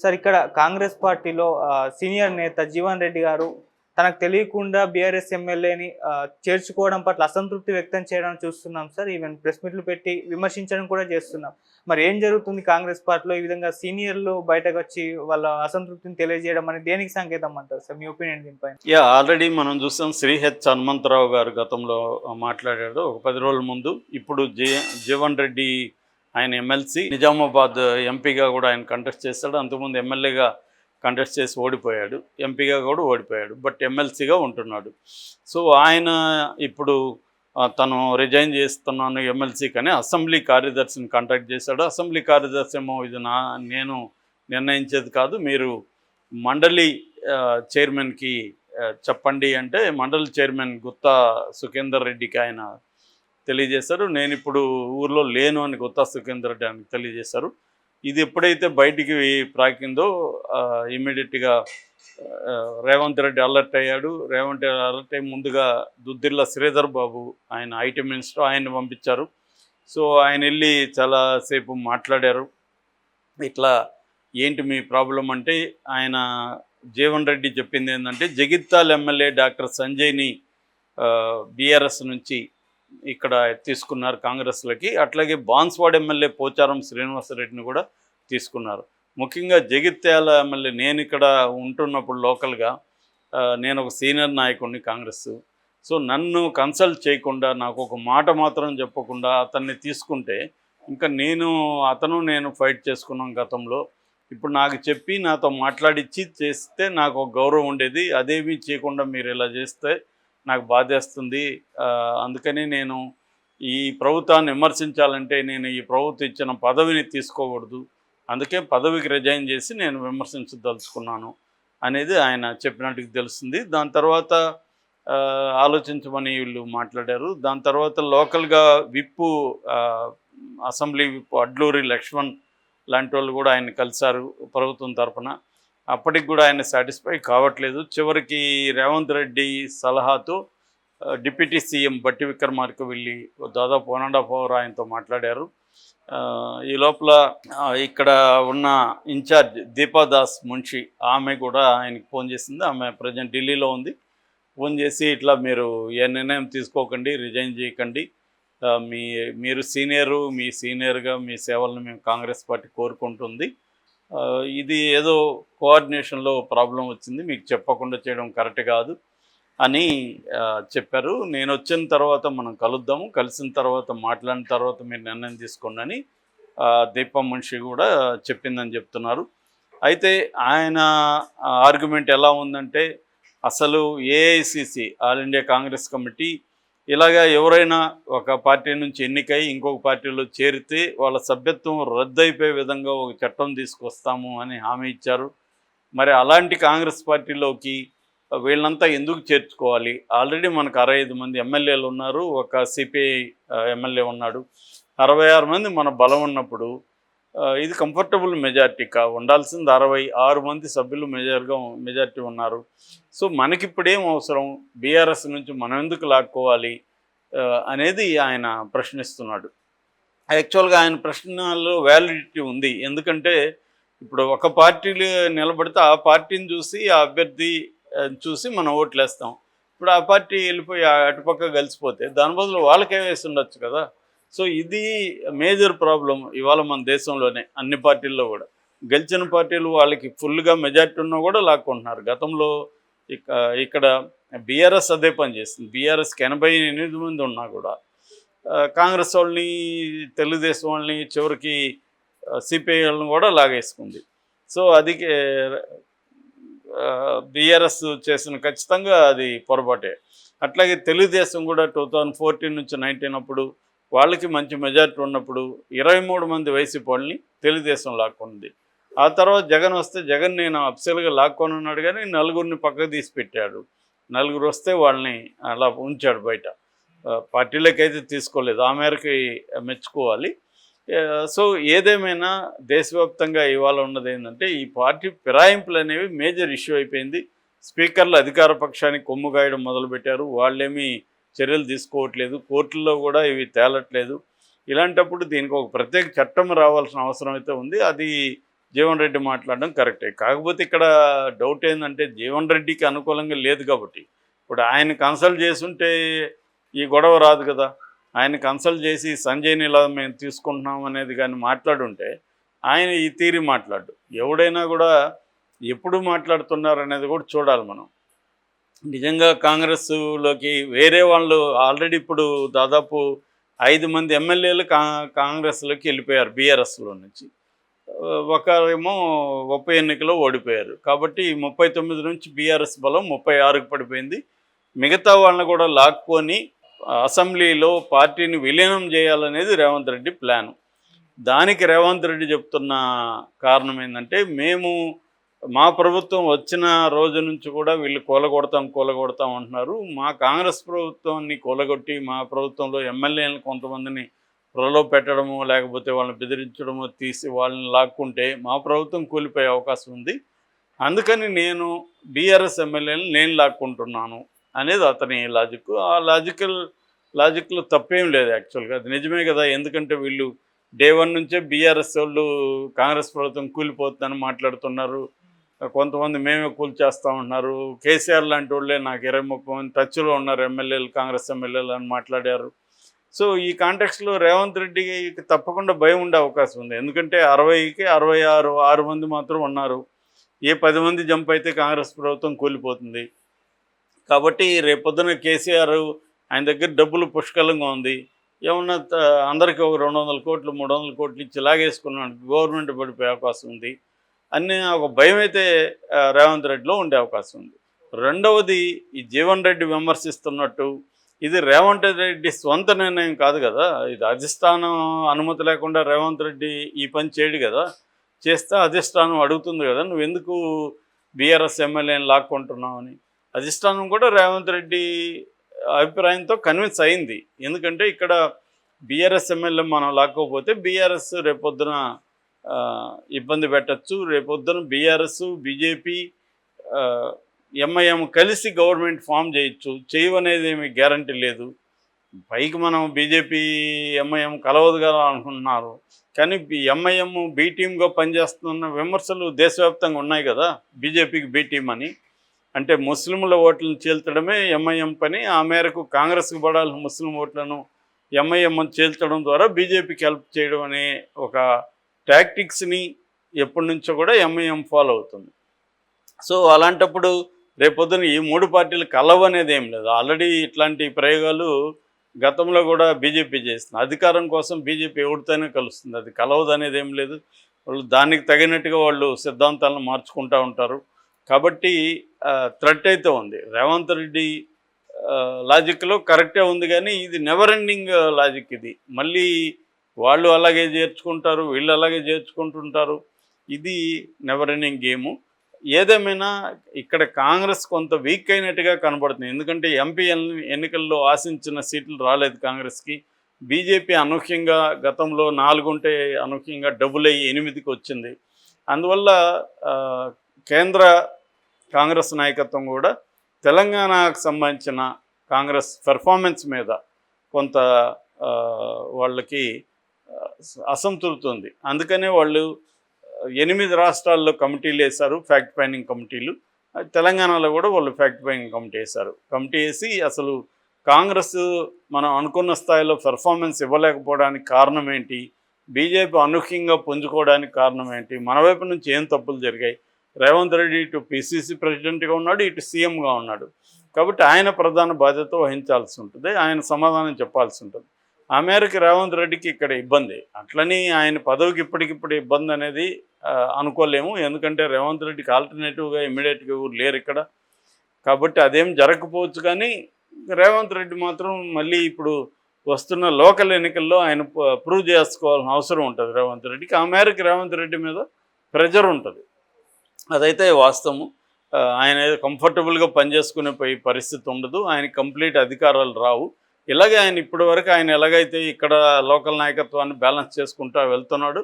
Sir ఇక్కడ కాంగ్రెస్ పార్టీలో senior నేత జీవన్ రెడ్డి గారు తనకు తెలియకుండా బీఆర్ఎస్ ఎమ్మెల్యేని చేర్చుకోవడం పట్ల అసంతృప్తి వ్యక్తం చేయడం చూస్తున్నాం సార్. ఈవెన్ ప్రెస్ మీట్లు పెట్టి విమర్శించడం కూడా చేస్తున్నాం. మరి ఏం జరుగుతుంది కాంగ్రెస్ పార్టీలో? ఈ విధంగా సీనియర్లు బయటకు వచ్చి వాళ్ళ అసంతృప్తిని తెలియజేయడం అనేది దేనికి సంకేతం అంటారు సార్? మీ ఒపీనియన్ దీనిపైన. ఆల్రెడీ మనం చూసాం. శ్రీహెచ్ హనుమంతరావు గారు గతంలో మాట్లాడాడు ఒక 10 రోజుల ముందు. ఇప్పుడు జీవన్ రెడ్డి ఆయన ఎమ్మెల్సీ, నిజామాబాద్ ఎంపీగా కూడా ఆయన కంటెస్ట్ చేస్తాడు. అంతకుముందు ఎమ్మెల్యేగా కంటెస్ట్ చేసి ఓడిపోయాడు, ఎంపీగా కూడా ఓడిపోయాడు, బట్ ఎమ్మెల్సీగా ఉంటున్నాడు. సో ఆయన ఇప్పుడు తను రిజైన్ చేస్తున్నాను ఎమ్మెల్సీ కానీ అసెంబ్లీ కార్యదర్శిని కాంటాక్ట్ చేశాడు. అసెంబ్లీ కార్యదర్శి ఏమో ఇది నేను నిర్ణయించేది కాదు, మీరు మండలి చైర్మన్కి చెప్పండి అంటే మండలి చైర్మన్ గుత్తా సుఖేందర్ రెడ్డికి ఆయన తెలియజేశారు. నేను ఇప్పుడు ఊర్లో లేను అని గుత్తా సుఖేందర్ రెడ్డి ఆయనకు తెలియజేశారు. ఇది ఎప్పుడైతే బయటికి ప్రాకిందో ఇమ్మీడియట్గా రేవంత్ రెడ్డి అలర్ట్ అయ్యాడు. రేవంత్ రెడ్డి అలర్ట్ అయ్యి ముందుగా దుద్దిల్ల శ్రీధర్ బాబు ఆయన ఐటీ మినిస్టర్ ఆయన్ని పంపించారు. సో ఆయన వెళ్ళి చాలాసేపు మాట్లాడారు. ఇట్లా ఏంటి మీ ప్రాబ్లం అంటే ఆయన జీవన్ రెడ్డి చెప్పింది ఏంటంటే జగిత్యాల ఎమ్మెల్యే డాక్టర్ సంజయ్ని బీఆర్ఎస్ నుంచి ఇక్కడ తీసుకున్నారు కాంగ్రెస్లోకి. అట్లాగే బాన్స్వాడ ఎమ్మెల్యే పోచారం శ్రీనివాసరెడ్డిని కూడా తీసుకున్నారు. ముఖ్యంగా జగిత్యాల ఎమ్మెల్యే నేను ఇక్కడ ఉంటున్నప్పుడు లోకల్గా నేను ఒక సీనియర్ నాయకుడిని కాంగ్రెస్. సో నన్ను కన్సల్ట్ చేయకుండా నాకు ఒక మాట మాత్రం చెప్పకుండా అతన్ని తీసుకుంటే ఇంకా నేను ఫైట్ చేసుకున్నాం గతంలో. ఇప్పుడు నాకు చెప్పి నాతో మాట్లాడిచ్చి చేస్తే నాకు ఒక గౌరవం ఉండేది. అదేమీ చేయకుండా మీరు ఇలా చేస్తే నాకు బాధేస్తుంది. అందుకని నేను ఈ ప్రభుత్వాన్ని విమర్శించాలంటే నేను ఈ ప్రభుత్వం ఇచ్చిన పదవిని తీసుకోకూడదు, అందుకే పదవికి రిజైన్ చేసి నేను విమర్శించదలుచుకున్నాను అనేది ఆయన చెప్పినట్టుగా తెలుస్తుంది. దాని తర్వాత ఆలోచించమని వీళ్ళు మాట్లాడారు. దాని తర్వాత లోకల్గా విప్పు అసెంబ్లీ విప్పు అడ్లూరి లక్ష్మణ్ లాంటి వాళ్ళు కూడా ఆయన కలిశారు ప్రభుత్వం తరఫున. అప్పటికి కూడా ఆయన సాటిస్ఫై కావట్లేదు. చివరికి రేవంత్ రెడ్డి సలహాతో డిప్యూటీ సీఎం బట్టి విక్రమార్క వెళ్ళి దాదాపు 1.5 hour ఆయనతో మాట్లాడారు. ఈ లోపల ఇక్కడ ఉన్న ఇన్ఛార్జ్ దీపాదాస్ మున్షి ఆమె కూడా ఆయనకి ఫోన్ చేసింది. ఆమె ప్రజెంట్ ఢిల్లీలో ఉంది. ఫోన్ చేసి ఇట్లా మీరు ఏ నిర్ణయం తీసుకోకండి, రిజైన్ చేయకండి, మీరు సీనియరు, మీ సీనియర్గా మీ సేవలను మేము కాంగ్రెస్ పార్టీ కోరుకుంటుంది, ఇది ఏదో కోఆర్డినేషన్లో ప్రాబ్లం వచ్చింది, మీకు చెప్పకుండా చేయడం కరెక్ట్ కాదు అని చెప్పారు. నేను వచ్చిన తర్వాత మనం కలుద్దాము, కలిసిన తర్వాత మాట్లాడిన తర్వాత మీరు నిర్ణయం తీసుకోండి అని దీపం మున్షి కూడా చెప్పిందని చెప్తున్నారు. అయితే ఆయన ఆర్గ్యుమెంట్ ఎలా ఉందంటే అసలు AICC all India Congress committee ఇలాగా ఎవరైనా ఒక పార్టీ నుంచి ఎన్నికై ఇంకొక పార్టీలో చేరితే వాళ్ళ సభ్యత్వం రద్దయిపోయే విధంగా ఒక చట్టం తీసుకొస్తాము అని హామీ ఇచ్చారు. మరి అలాంటి కాంగ్రెస్ పార్టీలోకి వీళ్ళంతా ఎందుకు చేర్చుకోవాలి? ఆల్రెడీ మనకు 65 మంది ఎమ్మెల్యేలు ఉన్నారు, ఒక సిపిఐ ఎమ్మెల్యే ఉన్నాడు, 66 మంది మన బలం ఉన్నప్పుడు ఇది కంఫర్టబుల్ మెజార్టీ ఉండాల్సింది. 66 మంది సభ్యులు మెజార్టీ ఉన్నారు. సో మనకిప్పుడేం అవసరం, బీఆర్ఎస్ నుంచి మనం ఎందుకు లాక్కోవాలి అనేది ఆయన ప్రశ్నిస్తున్నాడు. యాక్చువల్గా ఆయన ప్రశ్నలో వ్యాలిడిటీ ఉంది. ఎందుకంటే ఇప్పుడు ఒక పార్టీలు నిలబడితే ఆ పార్టీని చూసి ఆ అభ్యర్థి చూసి మనం ఓట్లేస్తాం. ఇప్పుడు ఆ పార్టీ వెళ్ళిపోయి అటుపక్క కలిసిపోతే దాని బదులు వాళ్ళకే వేసి ఉండొచ్చు కదా. సో ఇది మేజర్ ప్రాబ్లం ఇవాళ మన దేశంలోనే. అన్ని పార్టీల్లో కూడా గెలిచిన పార్టీలు వాళ్ళకి ఫుల్గా మెజార్టీ ఉన్నా కూడా లాక్కుంటున్నారు. గతంలో ఇక్కడ బీఆర్ఎస్ అదే పని చేస్తుంది. బీఆర్ఎస్కి 88 మంది ఉన్నా కూడా కాంగ్రెస్ వాళ్ళని, తెలుగుదేశం వాళ్ళని, చివరికి సిపిఐ వాళ్ళని కూడా లాగేసుకుంది. సో అది బీఆర్ఎస్ చేసిన ఖచ్చితంగా అది పొరపాటే. అట్లాగే తెలుగుదేశం కూడా 2014 నుంచి 19 అప్పుడు వాళ్ళకి మంచి మెజార్టీ ఉన్నప్పుడు 23 మంది వైసీపీ వాళ్ళని తెలుగుదేశం లాక్కుంది. ఆ తర్వాత జగన్ వస్తే జగన్ నేను అఫ్సల్గా లాక్కొని ఉన్నాడు కానీ 4 పక్కకు తీసి పెట్టాడు. 4 వస్తే వాళ్ళని అలా ఉంచాడు బయట. పార్టీలకైతే తీసుకోలేదు. ఆ మేరకు మెచ్చుకోవాలి. సో ఏదేమైనా దేశవ్యాప్తంగా ఇవాళ ఉన్నది ఏంటంటే ఈ పార్టీ ఫిరాయింపులు అనేవి మేజర్ ఇష్యూ అయిపోయింది. స్పీకర్లు అధికార పక్షానికి కొమ్ము గాయడం మొదలుపెట్టారు. వాళ్ళేమీ చర్యలు తీసుకోవట్లేదు, కోర్టుల్లో కూడా ఇవి తేలట్లేదు. ఇలాంటప్పుడు దీనికి ఒక ప్రత్యేక చట్టం రావాల్సిన అవసరం అయితే ఉంది. అది జీవన్ రెడ్డి మాట్లాడడం కరెక్టే. కాకపోతే ఇక్కడ డౌట్ ఏంటంటే జీవన్ రెడ్డికి అనుకూలంగా లేదు కాబట్టి ఇప్పుడు ఆయన కన్సల్ట్ చేసుంటే ఈ గొడవ రాదు కదా. ఆయన కన్సల్ట్ చేసి సంజయ్ని ఇలా మేము తీసుకుంటున్నాం అనేది కానీ మాట్లాడుంటే ఆయన ఈ తీరి మాట్లాడు. ఎవడైనా కూడా ఎప్పుడు మాట్లాడుతున్నారు అనేది కూడా చూడాలి మనం. నిజంగా కాంగ్రెస్లోకి వేరే వాళ్ళు ఆల్రెడీ ఇప్పుడు దాదాపు 5 మంది ఎమ్మెల్యేలు కాంగ్రెస్లోకి వెళ్ళిపోయారు బీఆర్ఎస్లో నుంచి. ఒకరేమో ఉప ఎన్నికలో ఓడిపోయారు. కాబట్టి 39 నుంచి బీఆర్ఎస్ బలం 36కి పడిపోయింది. మిగతా వాళ్ళని కూడా లాక్కొని అసెంబ్లీలో పార్టీని విలీనం చేయాలనేది రేవంత్ రెడ్డి ప్లాను. దానికి రేవంత్ రెడ్డి చెప్తున్న కారణం ఏంటంటే, మా ప్రభుత్వం వచ్చిన రోజు నుంచి కూడా వీళ్ళు కూలగొడతాం అంటున్నారు. మా కాంగ్రెస్ ప్రభుత్వాన్ని కూలగొట్టి మా ప్రభుత్వంలో ఎమ్మెల్యేలను కొంతమందిని ప్రలో పెట్టడము, లేకపోతే వాళ్ళని బెదిరించడము, తీసి వాళ్ళని లాక్కుంటే మా ప్రభుత్వం కూలిపోయే అవకాశం ఉంది. అందుకని నేను బీఆర్ఎస్ ఎమ్మెల్యేలను నేను లాక్కుంటున్నాను అనేది అతని లాజిక్. ఆ లాజిక్లో తప్పేం లేదు యాక్చువల్గా, అది నిజమే కదా. ఎందుకంటే వీళ్ళు డే 1 నుంచే బీఆర్ఎస్ వాళ్ళు కాంగ్రెస్ ప్రభుత్వం కూలిపోతుందని మాట్లాడుతున్నారు. కొంతమంది మేమే కూల్చేస్తామంటున్నారు. కేసీఆర్ లాంటి వాళ్ళే నాకు 20-30 మంది టచ్లో ఉన్నారు ఎమ్మెల్యేలు, కాంగ్రెస్ ఎమ్మెల్యేలు అని మాట్లాడారు. సో ఈ కాంటెక్స్లో రేవంత్ రెడ్డికి తప్పకుండా భయం ఉండే అవకాశం ఉంది. ఎందుకంటే 60కి 6 మంది మాత్రం ఉన్నారు. ఏ 10 మంది జంప్ అయితే కాంగ్రెస్ ప్రభుత్వం కూలిపోతుంది. కాబట్టి రేపొద్దున కేసీఆర్ ఆయన దగ్గర డబ్బులు పుష్కలంగా ఉంది, ఏమన్నా అందరికీ ఒక 200 కోట్లు 300 కోట్లు ఇచ్చి లాగేసుకున్నాడు, గవర్నమెంట్ పడిపోయే అవకాశం ఉంది అనే ఒక భయం అయితే రేవంత్ రెడ్డిలో ఉండే అవకాశం ఉంది. రెండవది, ఈ జీవన్ రెడ్డి విమర్శిస్తున్నట్టు ఇది రేవంత్ రెడ్డి స్వంత నిర్ణయం కాదు కదా. ఇది అధిష్టానం అనుమతి లేకుండా రేవంత్ రెడ్డి ఈ పని చేయడు కదా. చేస్తే అధిష్టానం అడుగుతుంది కదా, నువ్వు ఎందుకు బీఆర్ఎస్ ఎమ్మెల్యేని లాక్కుంటున్నావు అని. అధిష్టానం కూడా రేవంత్ రెడ్డి అభిప్రాయంతో కన్విన్స్ అయింది. ఎందుకంటే ఇక్కడ బీఆర్ఎస్ ఎమ్మెల్యే మనం లాక్కోకపోతే బీఆర్ఎస్ రేపొద్దున ఇబ్బంది పెట్టచ్చు. రేపొద్దున బీఆర్ఎస్, బీజేపీ, ఎంఐఎం కలిసి గవర్నమెంట్ ఫామ్ చేయవనేది ఏమి గ్యారంటీ లేదు. పైకి మనం బీజేపీ ఎంఐఎం కలవదు కదా అనుకుంటున్నారు, కానీ ఎంఐఎం బీ టీమ్గా పనిచేస్తున్న విమర్శలు దేశవ్యాప్తంగా ఉన్నాయి కదా. బీజేపీకి బీ టీం అని అంటే ముస్లింల ఓట్లను చీల్చడమే ఎంఐఎం పని. ఆ మేరకు కాంగ్రెస్కి పడాల్సిన ముస్లిం ఓట్లను ఎంఐఎం చీల్చడం ద్వారా బీజేపీకి హెల్ప్ చేయడం అనే ఒక టాక్టిక్స్ని ఎప్పటి నుంచో కూడా ఎంఐఎం ఫాలో అవుతుంది. సో అలాంటప్పుడు రేపొద్దున ఈ 3 పార్టీలు కలవనేది ఏం లేదు. ఆల్రెడీ ఇట్లాంటి ప్రయోగాలు గతంలో కూడా బీజేపీ చేస్తుంది. అధికారం కోసం బీజేపీ ఎవరితోనే కలుస్తుంది, అది కలవదు అనేది ఏం లేదు. వాళ్ళు దానికి తగినట్టుగా వాళ్ళు సిద్ధాంతాలను మార్చుకుంటూ ఉంటారు. కాబట్టి థ్రెట్ అయితే ఉంది. రేవంత్ రెడ్డి లాజిక్లో కరెక్టే ఉంది, కానీ ఇది నెవర్ ఎండింగ్ లాజిక్. ఇది మళ్ళీ వాళ్ళు అలాగే చేర్చుకుంటారు, వీళ్ళు అలాగే చేర్చుకుంటుంటారు. ఇది నెవర్ ఎండింగ్ గేము. ఏదేమైనా ఇక్కడ కాంగ్రెస్ కొంత వీక్ అయినట్టుగా కనబడుతుంది. ఎందుకంటే ఎంపీ ఎన్నికల్లో ఆశించిన సీట్లు రాలేదు కాంగ్రెస్కి. బీజేపీ అనూహ్యంగా గతంలో 4 ఉంటే అనూహ్యంగా డబుల్ అయ్యి 8కి వచ్చింది. అందువల్ల కేంద్ర కాంగ్రెస్ నాయకత్వం కూడా తెలంగాణకు సంబంధించిన కాంగ్రెస్ పెర్ఫార్మెన్స్ మీద కొంత వాళ్ళకి అసంతృప్తి ఉంది. అందుకనే వాళ్ళు 8 రాష్ట్రాల్లో కమిటీలు వేశారు, ఫ్యాక్ట్ ఫైండింగ్ కమిటీలు. తెలంగాణలో కూడా వాళ్ళు ఫ్యాక్ట్ ఫైండింగ్ కమిటీ వేశారు. కమిటీ వేసి అసలు కాంగ్రెస్ మనం అనుకున్న స్థాయిలో పెర్ఫార్మెన్స్ ఇవ్వలేకపోవడానికి కారణం ఏంటి, బీజేపీ అనూహ్యంగా పుంజుకోవడానికి కారణం ఏంటి, మన వైపు నుంచి ఏం తప్పులు జరిగాయి. రేవంత్ రెడ్డి ఇటు పిసిసి ప్రెసిడెంట్గా ఉన్నాడు, ఇటు సీఎంగా ఉన్నాడు. కాబట్టి ఆయన ప్రధాన బాధ్యత వహించాల్సి ఉంటుంది, ఆయన సమాధానం చెప్పాల్సి ఉంటుంది. ఆ మేరకు రేవంత్ రెడ్డికి ఇక్కడ ఇబ్బంది. అట్లని ఆయన పదవికి ఇప్పటికిప్పుడు ఇబ్బంది అనేది అనుకోలేము. ఎందుకంటే రేవంత్ రెడ్డికి ఆల్టర్నేటివ్గా ఇమ్మీడియట్గా ఎవరు లేరు ఇక్కడ. కాబట్టి అదేం జరగకపోవచ్చు, కానీ రేవంత్ రెడ్డి మాత్రం మళ్ళీ ఇప్పుడు వస్తున్న లోకల్ ఎన్నికల్లో ఆయన ప్రూవ్ చేసుకోవాల్సిన అవసరం ఉంటుంది రేవంత్ రెడ్డికి. ఆ మేరకు రేవంత్ రెడ్డి మీద ప్రెజర్ ఉంటుంది, అదైతే వాస్తవము. ఆయన ఏదో కంఫర్టబుల్గా పనిచేసుకునే పరిస్థితి ఉండదు, ఆయన కంప్లీట్ అధికారాలు రావు. ఇలాగే ఆయన ఇప్పటి వరకు ఆయన ఎలాగైతే ఇక్కడ లోకల్ నాయకత్వాన్ని బ్యాలెన్స్ చేసుకుంటూ వెళ్తున్నాడు,